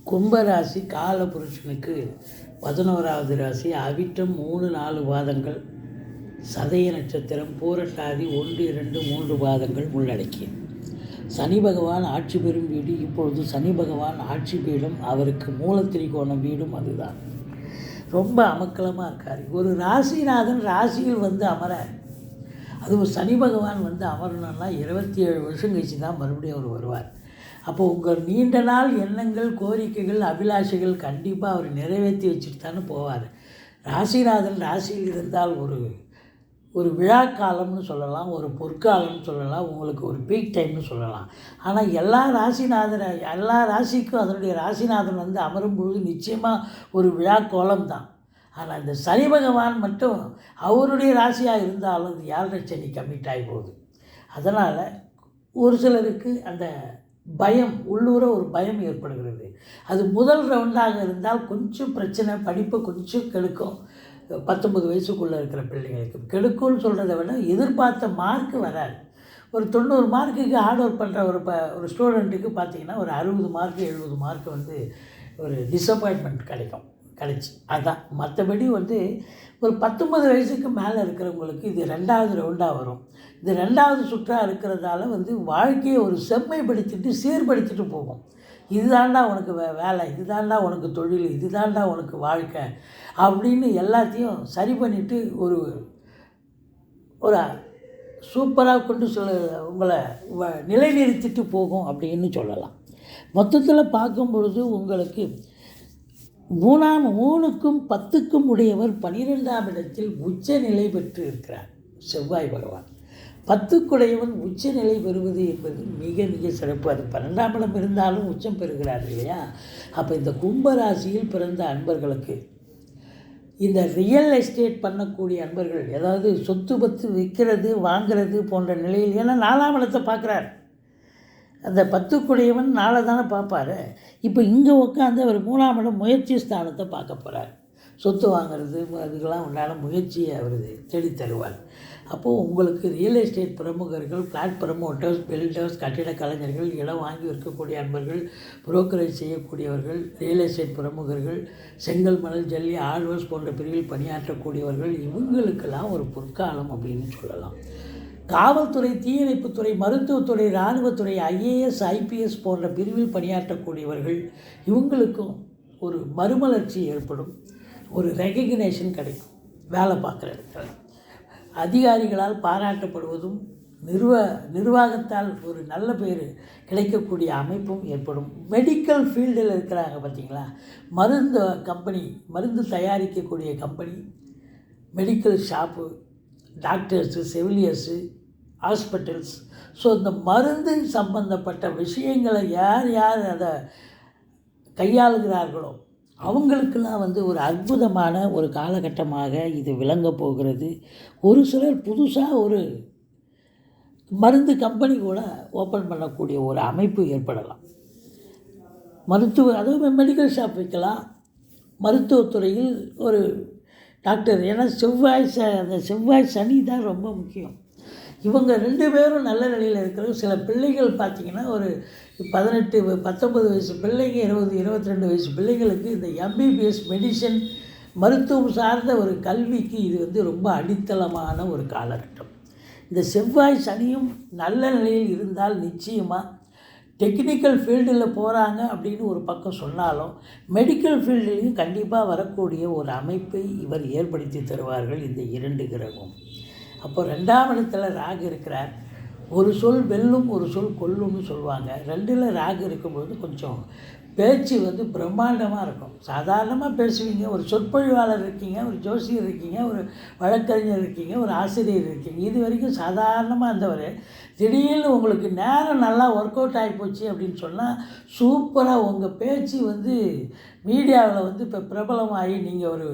கும்பராசி காலபுருஷனுக்கு 11வது ராசி. அவிட்டம் 3-4 பாதங்கள், சதய நட்சத்திரம், பூரட்டாதி 1-2-3 பாதங்கள் உள்ளடக்கிய சனி பகவான் ஆட்சி பெறும் வீடு. இப்பொழுது சனி பகவான் ஆட்சி பீடம், அவருக்கு மூலத்திரிகோணம் வீடும் அதுதான். ரொம்ப அமக்கலமாக இருக்கார். ஒரு ராசிநாதன் ராசியில் வந்து அமர, அதுவும் சனி பகவான் வந்து அமரணும்னா 27 வருஷம் கழிச்சு தான் மறுபடியும் அவர் வருவார். அப்போது உங்கள் நீண்ட நாள் எண்ணங்கள், கோரிக்கைகள், அபிலாஷைகள் கண்டிப்பாக அவர் நிறைவேற்றி வச்சுட்டு தானே போவார். ராசிநாதன் ராசியில் இருந்தால் ஒரு விழா காலம்னு சொல்லலாம், ஒரு பொற்காலம்னு சொல்லலாம், உங்களுக்கு ஒரு பீக் டைம்னு சொல்லலாம். ஆனால் எல்லா ராசிக்கும் அதனுடைய ராசிநாதன் வந்து அமரும் பொழுது நிச்சயமாக ஒரு விழா கோலம் தான். ஆனால் இந்த சனி பகவான் மட்டும் அவருடைய ராசியாக இருந்தாலும் அது 7.5 சனி கம்மிட் ஆகி போகுது. அதனால் ஒரு சிலருக்கு அந்த பயம், உள்ளூர ஒரு பயம் ஏற்படுகிறது. அது முதல் ரவுண்டாக இருந்தால் கொஞ்சம் பிரச்சனை, படிப்பை கொஞ்சம் கெடுக்கும். 19 வயசுக்குள்ளே இருக்கிற பிள்ளைங்களுக்கு கெடுக்கும்னு சொல்கிறத விட எதிர்பார்த்த மார்க்கு வராது. ஒரு 90 மார்க்குக்கு ஹார்ட் ஒர்க் பண்ணுற ஒரு ஸ்டூடெண்ட்டுக்கு பார்த்திங்கன்னா ஒரு 60 மார்க்கு 70 மார்க்கு வந்து ஒரு டிசப்பாயின்மெண்ட் கிடைச்சி அதான். மற்றபடி வந்து ஒரு 19 வயசுக்கு மேலே இருக்கிறவங்களுக்கு இது 2வது ரவுண்டாக வரும். இது 2வது சுற்றாக இருக்கிறதால வந்து வாழ்க்கையை ஒரு செம்மைப்படுத்திட்டு சீர்படுத்திட்டு போகும். இதுதாண்டா உனக்கு வேலை, இதுதாண்டா உனக்கு தொழில், இதுதாண்டா உனக்கு வாழ்க்கை அப்படின்னு எல்லாத்தையும் சரி பண்ணிவிட்டு ஒரு சூப்பராக கொண்டு உங்களை நிலைநிறுத்திட்டு போகும் அப்படின்னு சொல்லலாம். மொத்தத்தில் பார்க்கும் பொழுது உங்களுக்கு 3க்கும் 10க்கும் உடையவர் 12ஆம் இடத்தில் உச்ச நிலை பெற்று இருக்கிறார் செவ்வாய் பகவான். 10க்குடையவன் உச்ச நிலை பெறுவது என்பது மிக மிக சிறப்பு. அது 12ஆம் இடம் இருந்தாலும் உச்சம் பெறுகிறார் இல்லையா? அப்போ இந்த கும்பராசியில் பிறந்த அன்பர்களுக்கு, இந்த ரியல் எஸ்டேட் பண்ணக்கூடிய அன்பர்கள், ஏதாவது சொத்து பத்து விற்கிறது வாங்கிறது போன்ற நிலையில், ஏன்னா 4ஆம் இடத்தை பார்க்குறார். அந்த 10க்குடையவன் நாளை தானே பார்ப்பார். இப்போ இங்கே உட்காந்து அவர் 3ஆம் இடம் முயற்சி ஸ்தானத்தை பார்க்க போகிறார். சொத்து வாங்கிறது அதுக்கெல்லாம் உண்டான முயற்சியை அவர் தேடித் தருவார். அப்போது உங்களுக்கு ரியல் எஸ்டேட் பிரமுகர்கள், ஃப்ளாட் ப்ரமோட்டர்ஸ், பில்டர்ஸ், கட்டிட கலைஞர்கள், இடம் வாங்கி விற்கக்கூடிய அன்பர்கள், புரோக்கரேஜ் செய்யக்கூடியவர்கள், ரியல் எஸ்டேட் பிரமுகர்கள், செங்கல் மணல் ஜல்லி ஆழ்வர்ஸ் போன்ற பிரிவில் பணியாற்றக்கூடியவர்கள், இவங்களுக்கெல்லாம் ஒரு பொற்காலம் அப்படின்னு சொல்லலாம். காவல்துறை, தீயணைப்புத்துறை, மருத்துவத்துறை, இராணுவத்துறை, ஐஏஎஸ், ஐபிஎஸ் போன்ற பிரிவில் பணியாற்றக்கூடியவர்கள், இவங்களுக்கும் ஒரு மறுமலர்ச்சி ஏற்படும். ஒரு ரெகக்னேஷன் கிடைக்கும். வேலை பார்க்குற இடத்துல அதிகாரிகளால் பாராட்டப்படுவதும், நிர்வாகத்தால் ஒரு நல்ல பேர் கிடைக்கக்கூடிய அமைப்பும் ஏற்படும். மெடிக்கல் ஃபீல்டில் இருக்கிறாங்க பார்த்தீங்களா, மருந்து தயாரிக்கக்கூடிய கம்பெனி, மெடிக்கல் ஷாப்பு, டாக்டர்ஸு, செவிலியர்ஸு, ஹாஸ்பிட்டல்ஸ், ஸோ இந்த மருந்து சம்பந்தப்பட்ட விஷயங்களை யார் அதை கையாளுகிறார்களோ அவங்களுக்கெல்லாம் வந்து ஒரு அற்புதமான ஒரு காலகட்டமாக இது விளங்க போகிறது. ஒரு சிலர் புதுசாக ஒரு மருந்து கம்பெனி கூட ஓப்பன் பண்ணக்கூடிய ஒரு அமைப்பு ஏற்படலாம். அதுவும் மெடிக்கல் ஷாப் வைக்கலாம். மருத்துவத்துறையில் ஒரு டாக்டர், ஏன்னா அந்த செவ்வாய் சனி தான் ரொம்ப முக்கியம். இவங்க 2 பேரும் நல்ல நிலையில் இருக்கிற சில பிள்ளைகள் பார்த்திங்கன்னா ஒரு 18, 19 வயசு பிள்ளைங்க, 20, 22 வயசு பிள்ளைங்களுக்கு இந்த எம்பிபிஎஸ் மெடிசன், மருத்துவம் சார்ந்த ஒரு கல்விக்கு இது வந்து ரொம்ப அடித்தளமான ஒரு காலகட்டம். இந்த செவ்வாய் சனியும் நல்ல நிலையில் இருந்தால் நிச்சயமாக டெக்னிக்கல் ஃபீல்டில் போகிறாங்க அப்படின்னு ஒரு பக்கம் சொன்னாலும், மெடிக்கல் ஃபீல்டுலேயும் கண்டிப்பாக வரக்கூடிய ஒரு அமைப்பை இவர் ஏற்படுத்தி தருவார்கள் இந்த 2 கிரகம். அப்போ 2ஆம் இடத்துல ராகு இருக்கிறார். ஒரு சொல் வெல்லும், ஒரு சொல் கொல்லும்னு சொல்லுவாங்க. 2ல் ராகு இருக்கும்போது கொஞ்சம் பேச்சு வந்து பிரம்மாண்டமாக இருக்கும். சாதாரணமாக பேசுவீங்க. ஒரு சொற்பொழிவாளர் இருக்கீங்க, ஒரு ஜோசியர் இருக்கீங்க, ஒரு வழக்கறிஞர் இருக்கீங்க, ஒரு ஆசிரியர் இருக்கீங்க. இது வரைக்கும் சாதாரணமாக இருந்தவர் திடீர்னு உங்களுக்கு நேரம் நல்லா ஒர்க் அவுட் ஆகி போச்சு அப்படின்னு சொன்னால் சூப்பராக உங்கள் பேச்சு வந்து மீடியாவில் வந்து இப்போ பிரபலமாகி நீங்கள் ஒரு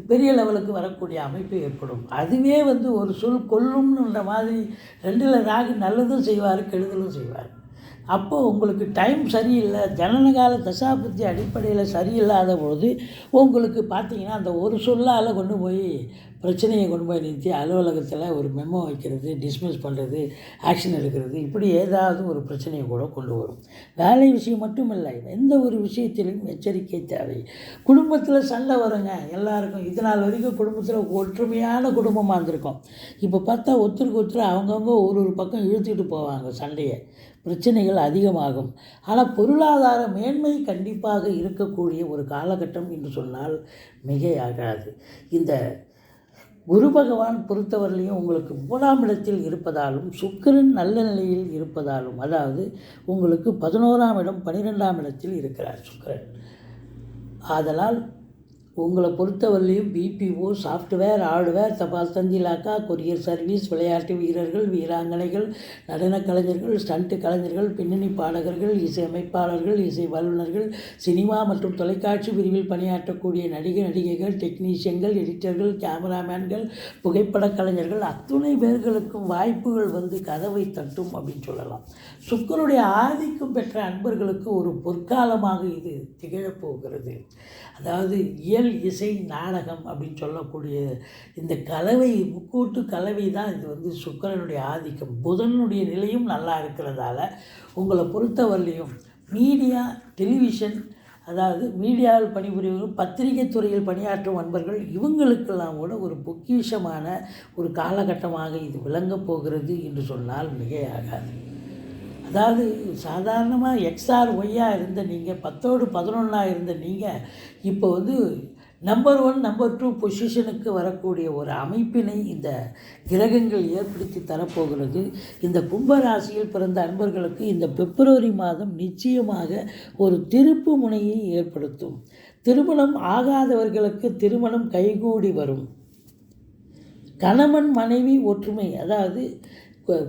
பெரிய லெவலுக்கு வரக்கூடிய அமைப்பு ஏற்படும். அதுவே வந்து ஒரு சொல் கொல்லும்ன்ற மாதிரி 2ல் ராகு நல்லதும் செய்வார், கெடுதலும் செய்வார். அப்போது உங்களுக்கு டைம் சரியில்லை, ஜனனகால தசாபுத்தி அடிப்படையில் சரியில்லாத பொழுது உங்களுக்கு பார்த்தீங்கன்னா அந்த ஒரு சொல்லால் கொண்டு போய் பிரச்சனையை கொண்டு போய் நிறுத்தி அலுவலகத்தில் ஒரு மெமோ வைக்கிறது, டிஸ்மிஸ் பண்ணுறது, ஆக்ஷன் எடுக்கிறது, இப்படி ஏதாவது ஒரு பிரச்சனையை கூட கொண்டு வரும். வேலை விஷயம் மட்டும் இல்லை, எந்த ஒரு விஷயத்திலும் எச்சரிக்கை தேவை. குடும்பத்தில் சண்டை வருங்க எல்லாருக்கும். இது நாள் வரைக்கும் குடும்பத்தில் ஒற்றுமையான குடும்பமாக இருந்திருக்கும். இப்போ பார்த்தா ஒருத்தருக்கு ஒருத்தர் அவங்கவுங்க ஒரு பக்கம் இழுத்துக்கிட்டு போவாங்க சண்டையை, பிரச்சனைகள் அதிகமாகும். ஆனால் பொருளாதார மேன்மை கண்டிப்பாக இருக்கக்கூடிய ஒரு காலகட்டம் என்று சொன்னால் மிகையாகாது. இந்த குரு பகவான் பொறுத்தவரையிலையும் உங்களுக்கு 3ஆம் இடத்தில் இருப்பதாலும் சுக்கிரன் நல்ல நிலையில் இருப்பதாலும், அதாவது உங்களுக்கு 11ஆம் இடம் 12ஆம் இடத்தில் இருக்கிறார் சுக்கிரன். ஆதலால் உங்களை பொறுத்தவரையிலையும் பிபிஓ, சாஃப்ட்வேர், ஹார்ட்வேர், தபால் தந்தி இலாக்கா, கொரியர் சர்வீஸ், விளையாட்டு வீரர்கள், வீராங்கனைகள், நடன கலைஞர்கள், ஸ்டண்ட் கலைஞர்கள், பின்னணி பாடகர்கள், இசை அமைப்பாளர்கள், இசை வல்லுநர்கள், சினிமா மற்றும் தொலைக்காட்சி பிரிவில் பணியாற்றக்கூடிய நடிகைகள், டெக்னீஷியன்கள், எடிட்டர்கள், கேமராமேன்கள், புகைப்பட கலைஞர்கள், அத்துணை பேர்களுக்கும் வாய்ப்புகள் வந்து கதவை தட்டும் அப்படின்னு சொல்லலாம். சுக்கிரனுடைய ஆதிக்கம் பெற்ற அன்பர்களுக்கு ஒரு பொற்காலமாக இது திகழப்போகிறது. அதாவது இசை, நாடகம் அப்படின்னு சொல்லக்கூடிய இந்த கலவை, முக்கூட்டு கலவை தான் இது வந்து சுக்கிரனுடைய ஆதிக்கம். புதனுடைய நிலையும் நல்லா இருக்கிறதால உங்களை பொறுத்தவரையிலையும் மீடியா, டெலிவிஷன், அதாவது மீடியாவில் பணிபுரிவர்கள், பத்திரிகை துறையில் பணியாற்றும் அன்பர்கள், இவங்களுக்கெல்லாம் கூட ஒரு பொக்கிஷமான ஒரு காலகட்டமாக இது விளங்கப் போகிறது என்று சொன்னால் மிகையாகாது. அதாவது சாதாரணமாக எக்ஸ்ஆர் ஒய்யாக இருந்த நீங்கள், 10ஓடு 11 இருந்த நீங்கள் இப்போ வந்து நம்பர் 1, நம்பர் 2 பொசிஷனுக்கு வரக்கூடிய ஒரு அமைப்பினை இந்த கிரகங்கள் ஏற்படுத்தி தரப்போகிறது. இந்த கும்பராசியில் பிறந்த அன்பர்களுக்கு இந்த பிப்ரவரி மாதம் நிச்சயமாக ஒரு திருப்பு முனையை ஏற்படுத்தும். திருமணம் ஆகாதவர்களுக்கு திருமணம் கைகூடி வரும். கணவன் மனைவி ஒற்றுமை, அதாவது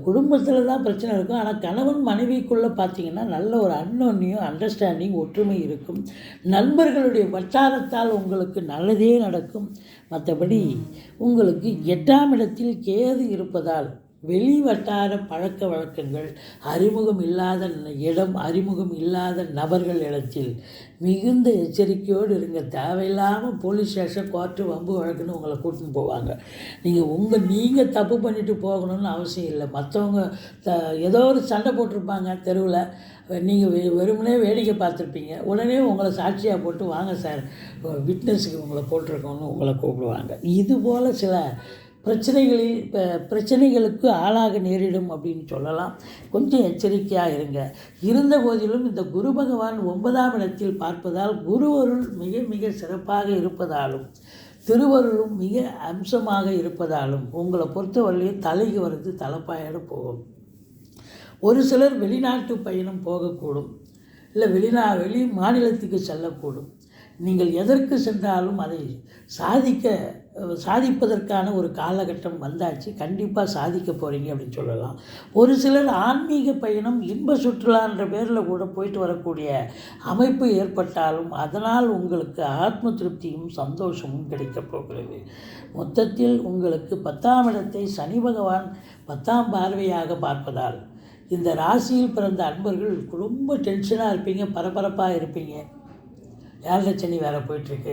குடும்பத்தில் தான் பிரச்சனை இருக்கும், ஆனால் கணவன் மனைவிக்குள்ளே பார்த்திங்கன்னா நல்ல ஒரு அன்னோன்யம், அண்டர்ஸ்டாண்டிங், ஒற்றுமை இருக்கும். நண்பர்களுடைய வட்டாரத்தால் உங்களுக்கு நல்லதே நடக்கும். மற்றபடி உங்களுக்கு 8ஆம் இடத்தில் கேது இருப்பதால் வெளி வட்டார பழக்க வழக்கங்கள், அறிமுகம் இல்லாத இடம், அறிமுகம் இல்லாத நபர்கள் இடத்தில் மிகுந்த எச்சரிக்கையோடு இருங்க. தேவையில்லாமல் போலீஸ் ஸ்டேஷன், கோர்ட்டு, வம்பு வழக்குன்னு உங்களை கூட்டின்னு போவாங்க. நீங்கள் தப்பு பண்ணிவிட்டு போகணும்னு அவசியம் இல்லை. மற்றவங்க ஏதோ ஒரு சண்டை போட்டிருப்பாங்க தெருவில், நீங்கள் வெறுமனே வேடிக்கை பார்த்துருப்பீங்க. உடனே உங்களை சாட்சியாக போட்டு வாங்க சார் விட்னஸுக்கு உங்களை போட்டிருக்கோன்னு உங்களை கூப்பிடுவாங்க. இதுபோல் சில பிரச்சனைகளுக்கு ஆளாக நேரிடும் அப்படின்னு சொல்லலாம். கொஞ்சம் எச்சரிக்கையாக இருங்க. இருந்த போதிலும் இந்த குரு பகவான் 9ஆம் இடத்தில் பார்ப்பதால் குரு அருள் மிக மிக சிறப்பாக இருப்பதாலும் திருவருளும் மிக அம்சமாக இருப்பதாலும் உங்களை பொறுத்தவரையிலையும் தலைக்கு வருது தலைப்பாயோட போகும். ஒரு சிலர் வெளிநாட்டு பயணம் போகக்கூடும், இல்லை வெளி மாநிலத்துக்கு செல்லக்கூடும். நீங்கள் எதற்கு சென்றாலும் அதை சாதிப்பதற்கான ஒரு காலகட்டம் வந்தாச்சு. கண்டிப்பாக சாதிக்க போகிறீங்க அப்படின்னு சொல்லலாம். ஒரு சிலர் ஆன்மீக பயணம், இன்ப சுற்றுலான்ற பேரில் கூட போயிட்டு வரக்கூடிய அமைப்பு ஏற்பட்டாலும் அதனால் உங்களுக்கு ஆத்ம திருப்தியும் சந்தோஷமும் கிடைக்கப் போகிறது. மொத்தத்தில் உங்களுக்கு 10ஆம் இடத்தை சனி பகவான் 10ஆம் பார்வையாக பார்ப்பதால் இந்த ராசியில் பிறந்த அன்பர்கள் ரொம்ப டென்ஷனாக இருப்பீங்க, பரபரப்பாக இருப்பீங்க. 7 சனி வேறு போயிட்டுருக்கு.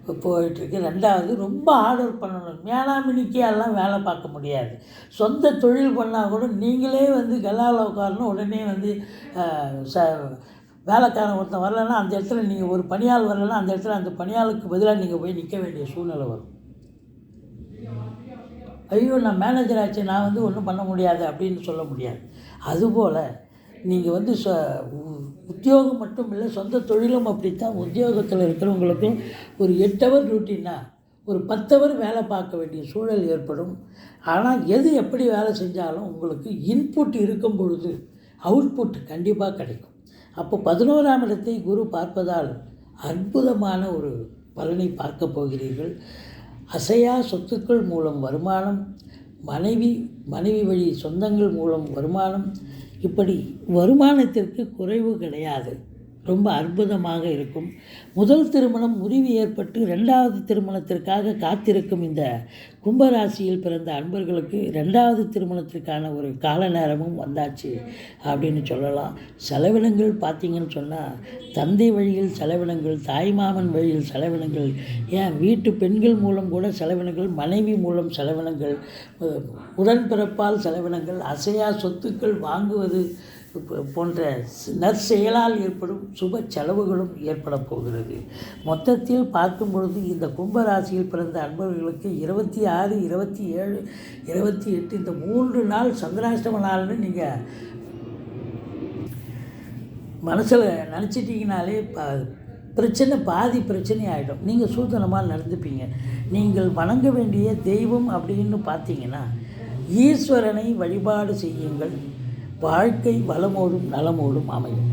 2வது ரொம்ப ஹார்ட் ஒர்க் பண்ணணும். மேலாமினிக்கையெல்லாம் வேலை பார்க்க முடியாது. சொந்த தொழில் பண்ணால் கூட நீங்களே வந்து கல்லாவில் உட்காரணும். உடனே வந்து வேலைக்காரன் ஒருத்தன் வரலைன்னா அந்த இடத்துல நீங்கள் ஒரு பணியாள் வரலைன்னா அந்த இடத்துல அந்த பணியாளுக்கு பதிலாக நீங்கள் போய் நிற்க வேண்டிய சூழ்நிலை வரும். ஐயோ நான் மேனேஜர் ஆச்சு, நான் வந்து ஒன்றும் பண்ண முடியாது அப்படின்னு சொல்ல முடியாது. அதுபோல் நீங்கள் வந்து உத்தியோகம் மட்டும் இல்லை, சொந்த தொழிலும் அப்படித்தான். உத்தியோகத்தில் இருக்கிறவங்களுக்கும் ஒரு 8 ஹவர் டியூட்டின்னா ஒரு 10 ஹவர் வேலை பார்க்க வேண்டிய சூழல் ஏற்படும். ஆனால் எது எப்படி வேலை செஞ்சாலும் உங்களுக்கு இன்புட் இருக்கும் பொழுது அவுட்புட் கண்டிப்பாக கிடைக்கும். அப்போ 11ஆம் இடத்தை குரு பார்ப்பதால் அற்புதமான ஒரு பலனை பார்க்க போகிறீர்கள். அசையா சொத்துக்கள் மூலம் வருமானம், மனைவி வழி சொந்தங்கள் மூலம் வருமானம், இப்படி வருமானத்திற்கு குறைவு கிடையாது. ரொம்ப அற்புதமாக இருக்கும். முதல் திருமணம் முறிவு ஏற்பட்டு 2வது திருமணத்திற்காக காத்திருக்கும் இந்த கும்பராசியில் பிறந்த அன்பர்களுக்கு 2வது திருமணத்திற்கான ஒரு கால நேரமும் வந்தாச்சு அப்படின்னு சொல்லலாம். செலவினங்கள் பார்த்திங்கன்னு சொன்னால் தந்தை வழியில் செலவினங்கள், தாய்மாமன் வழியில் செலவினங்கள், ஏன் வீட்டு பெண்கள் மூலம் கூட செலவினங்கள், மனைவி மூலம் செலவினங்கள், உடன்பிறப்பால் செலவினங்கள், அசையா சொத்துக்கள் வாங்குவது போன்ற நற்செயலால் ஏற்படும் சுப செலவுகளும் ஏற்பட போகிறது. மொத்தத்தில் பார்க்கும் பொழுது இந்த கும்பராசியில் பிறந்த அன்பர்களுக்கு 26, 27, 28 இந்த 3 நாள் சந்திராஷ்டம நாள்னு நீங்கள் மனசில் நினச்சிட்டிங்கனாலே பாதி பிரச்சனை ஆகிடும். நீங்கள் சூதனமாக நடந்துப்பீங்க. நீங்கள் வணங்க வேண்டிய தெய்வம் அப்படின்னு பார்த்தீங்கன்னா ஈஸ்வரனை வழிபாடு செய்யுங்கள். வாழ்க்கை வளமோடும் நலமோடும் அமையும்.